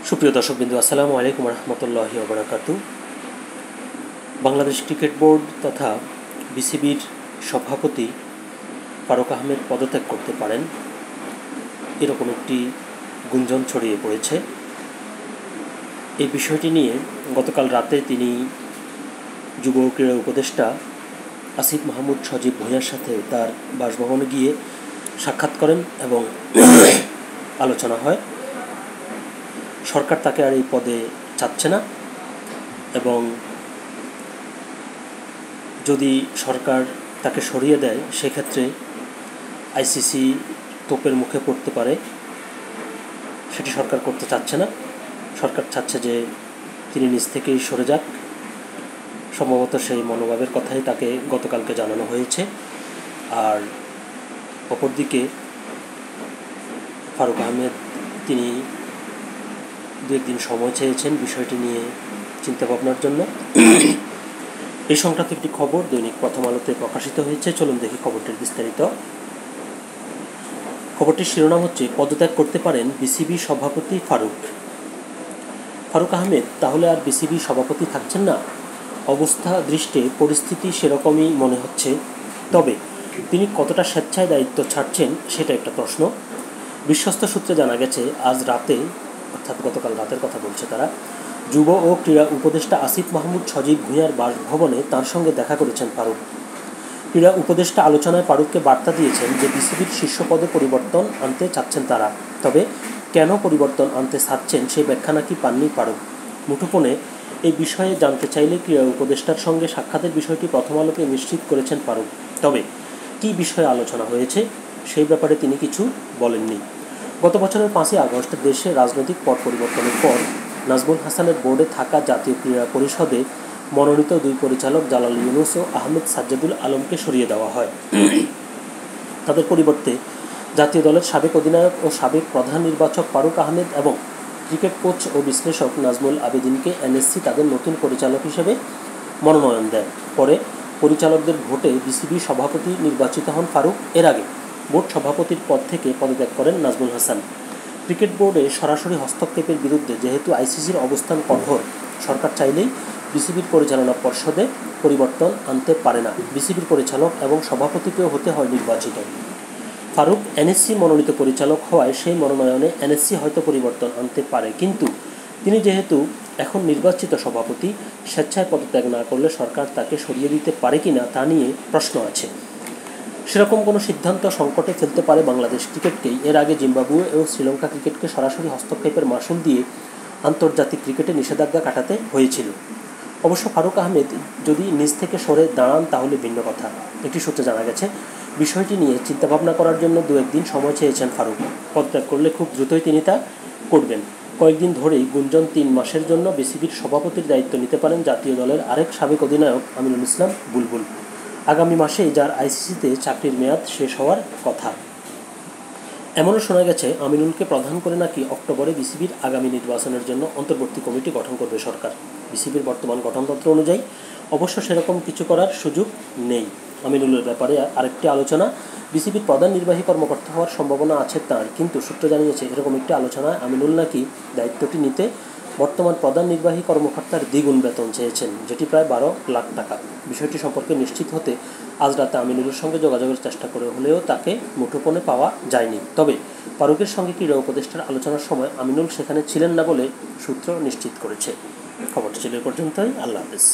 সুপ্রিয় দর্শকবৃন্দু, আসসালামু আলাইকুম রহমতুল্লাহি ওয়া বারাকাতু। বাংলাদেশ ক্রিকেট বোর্ড তথা বিসিবির সভাপতি ফারুক আহমেদ পদত্যাগ করতে পারেন, এরকম একটি গুঞ্জন ছড়িয়ে পড়েছে। এই বিষয়টি নিয়ে গতকাল রাতে তিনি যুব ক্রীড়া উপদেষ্টা আসিফ মাহমুদ সজীব ভূঁইয়ার সাথে তার বাসভবনে গিয়ে সাক্ষাৎ করেন এবং আলোচনা হয়। সরকার তাকে আর এই পদে চাচ্ছে না এবং যদি সরকার তাকে সরিয়ে দেয় সেক্ষেত্রে আইসিসি তোপের মুখে পড়তে পারে। সেটি সরকার করতে চাচ্ছে না। সরকার চাচ্ছে যে তিনি নিজ থেকেই সরে যাক। সম্ভবত সেই মনোভাবের কথাই তাকে গতকালকে জানানো হয়েছে। আর অপরদিকে ফারুক আহমেদ তিনি দু একদিন সময় চেয়েছেন বিষয়টি নিয়ে চিন্তাভাবনার জন্য। এই সংক্রান্ত একটি খবর দৈনিক প্রথম আলোতে প্রকাশিত হয়েছে। চলুন দেখি খবরটির বিস্তারিত। খবরটির শিরোনাম হচ্ছে, পদত্যাগ করতে পারেন বিসিবি সভাপতি ফারুক। ফারুক আহমেদ তাহলে আর বিসিবি সভাপতি থাকছেন না? অবস্থা দৃষ্টে পরিস্থিতি সেরকমই মনে হচ্ছে। তবে তিনি কতটা স্বেচ্ছায় দায়িত্ব ছাড়ছেন সেটা একটা প্রশ্ন। বিশ্বস্ত সূত্রে জানা গেছে, আজ রাতে অর্থাৎ গতকাল রাতের কথা বলছে তারা, যুব ও ক্রীড়া উপদেষ্টা আসিফ মাহমুদ সজীব ভূঁইয়ার বাসভবনে তার সঙ্গে দেখা করেছেন ফারুক। ক্রীড়া উপদেষ্টা আলোচনায় ফারুককে বার্তা দিয়েছেন যে বিসিবির শীর্ষ পদে পরিবর্তন আনতে চাচ্ছেন তারা। তবে কেন পরিবর্তন আনতে চাচ্ছেন সেই ব্যাখ্যা নাকি পাননি ফারুক। মুঠোফোনে এই বিষয়ে জানতে চাইলে ক্রীড়া উপদেষ্টার সঙ্গে সাক্ষাতের বিষয়টি প্রথম আলোকে নিশ্চিত করেছেন ফারুক। তবে কী বিষয়ে আলোচনা হয়েছে সেই ব্যাপারে তিনি কিছু বলেননি। গত বছরের 5ই আগস্ট দেশে রাজনৈতিক পট পরিবর্তনের পর নাজমুল হাসানের বোর্ডে থাকা জাতীয় ক্রীড়া পরিষদে মনোনীত দুই পরিচালক জালাল ইউনুস ও আহমেদ সাজ্জাদুল আলমকে সরিয়ে দেওয়া হয়। তাদের পরিবর্তে জাতীয় দলের সাবেক অধিনায়ক ও সাবেক প্রধান নির্বাচক ফারুক আহমেদ এবং ক্রিকেট কোচ ও বিশ্লেষক নাজমুল আবেদিনকে এনএসসি তাদের নতুন পরিচালক হিসেবে মনোনয়ন দেয়। পরে পরিচালকদের ভোটে বিসিবি সভাপতি নির্বাচিত হন ফারুক। এর আগে বোর্ড সভাপতির পদ থেকে পদত্যাগ করেন নাজমুল হাসান। ক্রিকেট বোর্ডে সরাসরি হস্তক্ষেপের বিরুদ্ধে যেহেতু আইসিসির অবস্থান কঠোর, সরকার চাইলেই বিসিবির পরিচালনা পর্ষদে পরিবর্তন আনতে পারে না। বিসিবির পরিচালক এবং সভাপতিকেও হতে হয় নির্বাচিত। ফারুক এনএসসি মনোনীত পরিচালক হওয়ায় সেই মনোনয়নে এনএসসি হয়তো পরিবর্তন আনতে পারে, কিন্তু তিনি যেহেতু এখন নির্বাচিত সভাপতি, স্বেচ্ছায় পদত্যাগ না করলে সরকার তাকে সরিয়ে দিতে পারে কিনা তা নিয়ে প্রশ্ন আছে। সেরকম কোনো সিদ্ধান্ত সংকটে ফেলতে পারে বাংলাদেশ ক্রিকেটকেই। এর আগে জিম্বাবুয়ে ও শ্রীলঙ্কা ক্রিকেটকে সরাসরি হস্তক্ষেপের মাশুল দিয়ে আন্তর্জাতিক ক্রিকেটে নিষেধাজ্ঞা কাটাতে হয়েছিল। অবশ্য ফারুক আহমেদ যদি নিজ থেকে সরে দাঁড়ান তাহলে ভিন্ন কথা। একটি সূত্রে জানা গেছে, বিষয়টি নিয়ে চিন্তাভাবনা করার জন্য দু একদিন সময় চেয়েছেন ফারুক। পদত্যাগ করলে খুব দ্রুতই তিনি তা করবেন। কয়েকদিন ধরেই গুঞ্জন 3 মাসের জন্য বিসিবির সভাপতির দায়িত্ব নিতে পারেন জাতীয় দলের আরেক সাবেক অধিনায়ক আমিনুল ইসলাম বুলবুল। আগামী মাসেই যার আইসিসিতে চাকরির মেয়াদ শেষ হওয়ার কথা। এমনও শোনা গেছে, আমিনুলকে প্রধান করে নাকি অক্টোবরে বিসিবির আগামী নির্বাচনের জন্য অন্তর্বর্তী কমিটি গঠন করবে সরকার। বিসিবির বর্তমান গঠনতন্ত্র অনুযায়ী অবশ্য সেরকম কিছু করার সুযোগ নেই। আমিনুলের ব্যাপারে আরেকটি আলোচনা, বিসিবির প্রধান নির্বাহী কর্মকর্তা হওয়ার সম্ভাবনা আছে তাঁর, কিন্তু সূত্র জানিয়েছে এরকম একটি আলোচনায় আমিনুল নাকি দায়িত্বটি নিতে বর্তমান প্রধান নির্বাহী কর্মকর্তার দ্বিগুণ বেতন চেয়েছেন, যেটি প্রায় 12 লাখ টাকা। বিষয়টি সম্পর্কে নিশ্চিত হতে আজ রাতে আমিনুলের সঙ্গে যোগাযোগের চেষ্টা করে হলেও তাকে মুঠোফোনে পাওয়া যায়নি। তবে ফারুকের সঙ্গে ক্রীড়া উপদেষ্টার আলোচনার সময় আমিনুল সেখানে ছিলেন না বলে সূত্র নিশ্চিত করেছে। খবরটি ছিল এ পর্যন্তই। আল্লাহ হাফেজ।